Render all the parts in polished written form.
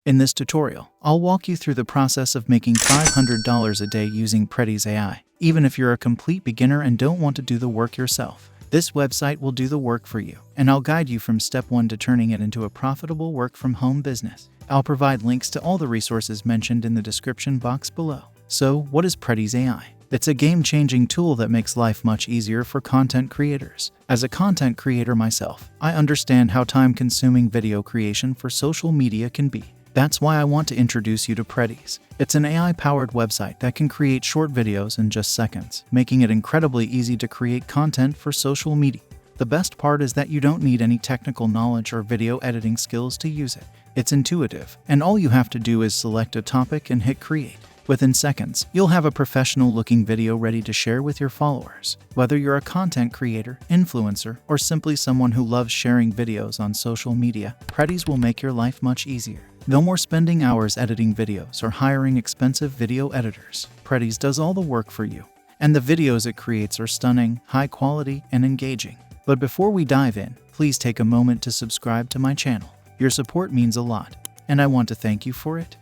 In this tutorial, I'll walk you through the process of making $500 a day using Pretties AI. Even if you're a complete beginner and don't want to do the work yourself, this website will do the work for you, and I'll guide you from step 1 to turning it into a profitable work-from-home business. I'll provide links to all the resources mentioned in the description box below. So, what is Pretties AI? It's a game-changing tool that makes life much easier for content creators. As a content creator myself, I understand how time-consuming video creation for social media can be. That's why I want to introduce you to Pretties. It's an AI-powered website that can create short videos in just seconds, making it incredibly easy to create content for social media. The best part is that you don't need any technical knowledge or video editing skills to use it. It's intuitive, and all you have to do is select a topic and hit create. Within seconds, you'll have a professional-looking video ready to share with your followers. Whether you're a content creator, influencer, or simply someone who loves sharing videos on social media, Pretties will make your life much easier. No more spending hours editing videos or hiring expensive video editors. Pretties does all the work for you. And the videos it creates are stunning, high quality, and engaging. But before we dive in, please take a moment to subscribe to my channel. Your support means a lot, and I want to thank you for it.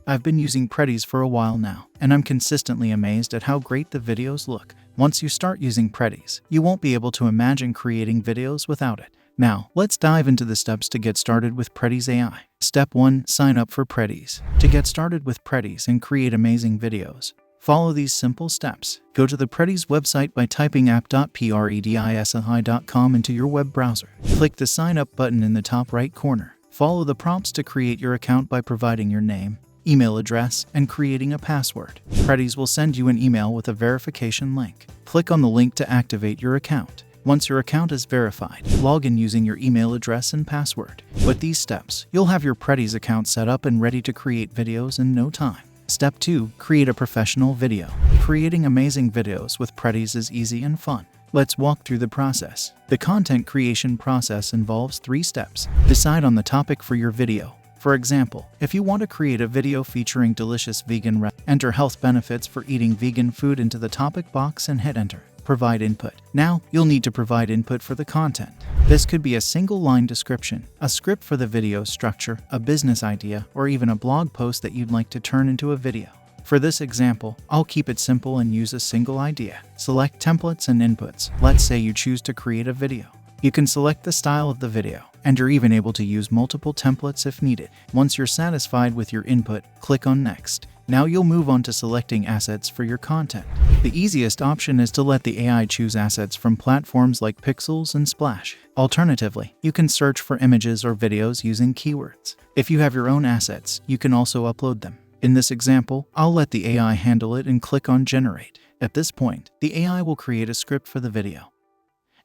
I've been using Pretties for a while now, and I'm consistently amazed at how great the videos look. Once you start using Pretties, you won't be able to imagine creating videos without it. Now, let's dive into the steps to get started with Pretties AI. Step 1. Sign up for Pretties. To get started with Pretties and create amazing videos, follow these simple steps. Go to the Pretties website by typing app.pretties.com into your web browser. Click the Sign Up button in the top right corner. Follow the prompts to create your account by providing your name, email address, and creating a password. Pretties will send you an email with a verification link. Click on the link to activate your account. Once your account is verified, log in using your email address and password. With these steps, you'll have your Pretties account set up and ready to create videos in no time. Step 2. Create a professional video. Creating amazing videos with Pretties is easy and fun. Let's walk through the process. The content creation process involves 3 steps. Decide on the topic for your video. For example, if you want to create a video featuring delicious vegan recipes, enter health benefits for eating vegan food into the topic box and hit enter. Provide input. Now, you'll need to provide input for the content. This could be a single-line description, a script for the video structure, a business idea, or even a blog post that you'd like to turn into a video. For this example, I'll keep it simple and use a single idea. Select templates and inputs. Let's say you choose to create a video. You can select the style of the video, and you're even able to use multiple templates if needed. Once you're satisfied with your input, click on Next. Now you'll move on to selecting assets for your content. The easiest option is to let the AI choose assets from platforms like Pixels and Splash. Alternatively, you can search for images or videos using keywords. If you have your own assets, you can also upload them. In this example, I'll let the AI handle it and click on Generate. At this point, the AI will create a script for the video,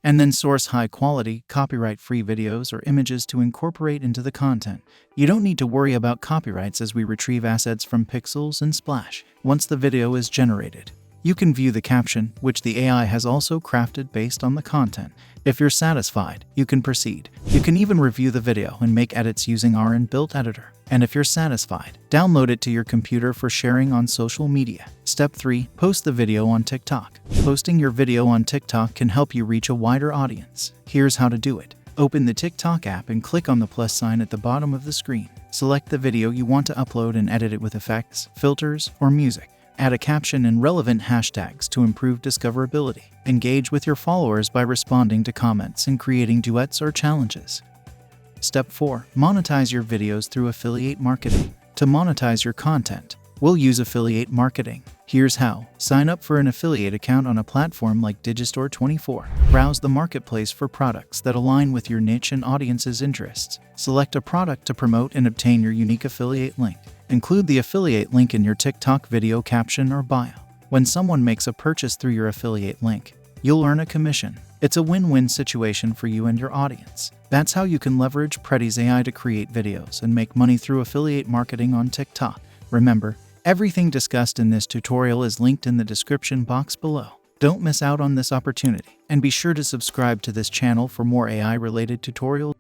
and then source high-quality, copyright-free videos or images to incorporate into the content. You don't need to worry about copyrights as we retrieve assets from Pixels and Splash. Once the video is generated, you can view the caption, which the AI has also crafted based on the content. If you're satisfied, you can proceed. You can even review the video and make edits using our inbuilt editor. And if you're satisfied, download it to your computer for sharing on social media. Step 3. Post the video on TikTok. Posting your video on TikTok can help you reach a wider audience. Here's how to do it. Open the TikTok app and click on the plus sign at the bottom of the screen. Select the video you want to upload and edit it with effects, filters, or music. Add a caption and relevant hashtags to improve discoverability. Engage with your followers by responding to comments and creating duets or challenges. Step 4. Monetize your videos through affiliate marketing. To monetize your content, we'll use affiliate marketing. Here's how. Sign up for an affiliate account on a platform like Digistore24. Browse the marketplace for products that align with your niche and audience's interests. Select a product to promote and obtain your unique affiliate link. Include the affiliate link in your TikTok video caption or bio. When someone makes a purchase through your affiliate link, you'll earn a commission. It's a win-win situation for you and your audience. That's how you can leverage Pretties AI to create videos and make money through affiliate marketing on TikTok. Remember, everything discussed in this tutorial is linked in the description box below. Don't miss out on this opportunity, and be sure to subscribe to this channel for more AI-related tutorials.